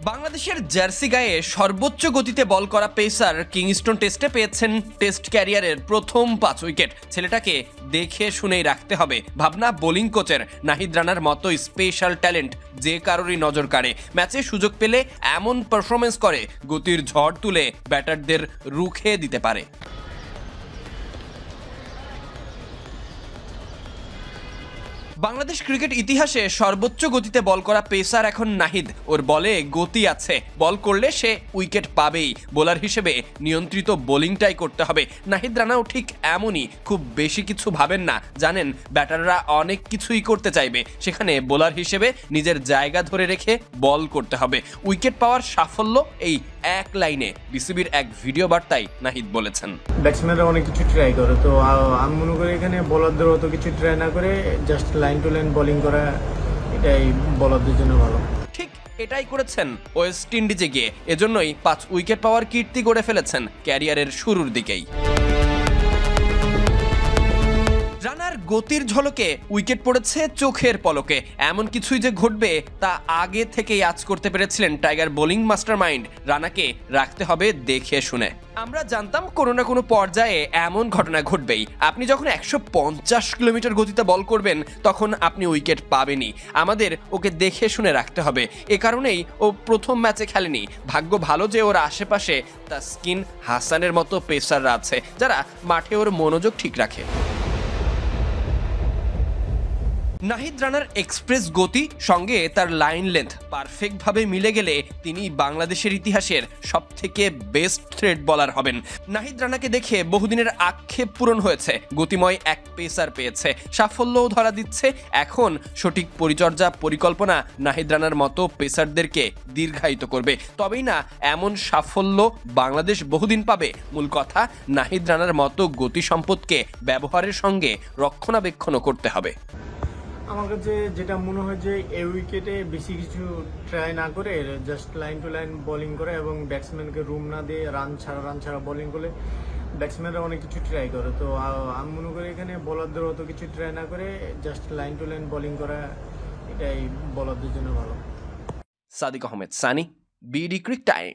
বাংলাদেশের জার্সি গায়ে সর্বোচ্চ গতিতে বল করা পেসার কিংস্টন টেস্টে পেয়েছেন টেস্ট ক্যারিয়ারের প্রথম 5 উইকেট। ছেলেটাকে দেখে শুনেই রাখতে হবে, ভাবনা বোলিং কোচের। নাহিদ রানার মতো স্পেশাল ট্যালেন্ট যে কারোরই নজর কাড়ে। ম্যাচে সুযোগ পেলে এমন পারফরমেন্স করে, গতির ঝড় তুলে ব্যাটারদের রুখে দিতে পারে। বাংলাদেশ ক্রিকেট ইতিহাসে সর্বোচ্চ গতিতে বল করা পেসার এখন নাহিদ। ওর বলে গতি আছে, বল করলে সে উইকেট পাবেই। বোলার হিসেবে নিয়ন্ত্রিত বোলিংটাই করতে হবে। নাহিদ রানাও ঠিক এমনই, খুব বেশি কিছু ভাবেন না। জানেন ব্যাটাররা অনেক কিছুই করতে চাইবে, সেখানে বোলার হিসেবে নিজের জায়গা ধরে রেখে বল করতে হবে। উইকেট পাওয়ার সাফল্য এই এক লাইনে, বিসিবির এক ভিডিও বার্তায় নাহিদ বলেছেন। ব্যাটসম্যানরা অনেক কিছু ট্রাই করে, তো আমি মনে করি এখানে বোলারদের অত কিছু ট্রাই না করে just line to line bowling করা, এটাই বোলারদের জন্য ভালো। ঠিক এটাই করেছেন ওয়েস্ট ইন্ডিজে গিয়ে। এজন্যই 5 উইকেট পাওয়ার কীর্তি গড়ে ফেলেছেন ক্যারিয়ারের শুরুর দিকেই। রানার গতির ঝলকে উইকেট পড়েছে চোখের পলকে। এমন কিছুই যে ঘটবে তা আগে থেকেই আঁচ করতে পেরেছিলেন টাইগার বোলিং মাস্টার মাইন্ড। রানাকে রাখতে হবে দেখে শুনে। আমরা জানতাম কোনো না কোনো পর্যায়ে এমন ঘটনা ঘটবেই। আপনি যখন 150 কিলোমিটার গতিতে বল করবেন তখন আপনি উইকেট পাবেনই। আমাদের ওকে দেখে শুনে রাখতে হবে। এ কারণেই ও প্রথম ম্যাচে খেলেনি। ভাগ্য ভালো যে ওর আশেপাশে তাসকিন, হাসানের মতো পেসাররা আছে যারা মাঠে ওর মনোযোগ ঠিক রাখে। নাহিদ রানার এক্সপ্রেস গতি সঙ্গে তার লাইন লেন্থ পারফেক্টভাবে মিলে গেলে তিনি বাংলাদেশের ইতিহাসের সবথেকে বেস্ট থ্রেড বলার হবেন। নাহিদ রানাকে দেখে বহুদিনের আক্ষেপ পূরণ হয়েছে। গতিময় এক পেসার পেয়েছে, সাফল্যও ধরা দিচ্ছে। এখন সঠিক পরিচর্যা পরিকল্পনা নাহিদ রানার মতো পেসারদেরকে দীর্ঘায়িত করবে। তবেই না এমন সাফল্য বাংলাদেশ বহুদিন পাবে। মূল কথা, নাহিদ রানার মতো গতি সম্পদকে ব্যবহারের সঙ্গে রক্ষণাবেক্ষণও করতে হবে। আমার কাছে যেটা মনে হয় যে এই উইকেটে বেশি কিছু ট্রাই না করে just line to line bowling করে এবং ব্যাটসম্যানকে রুম না দিয়ে রান ছাড়া বোলিং করলে ব্যাটসম্যানরা অনেক কিছু ট্রাই করে, তো আমি মনে করি এখানে বোলারদের অত কিছু ট্রাই না করে just line to line bowling করা, এটাই বোলারদের জন্য ভালো। Sadiq Ahmed Sunny, BD cric time.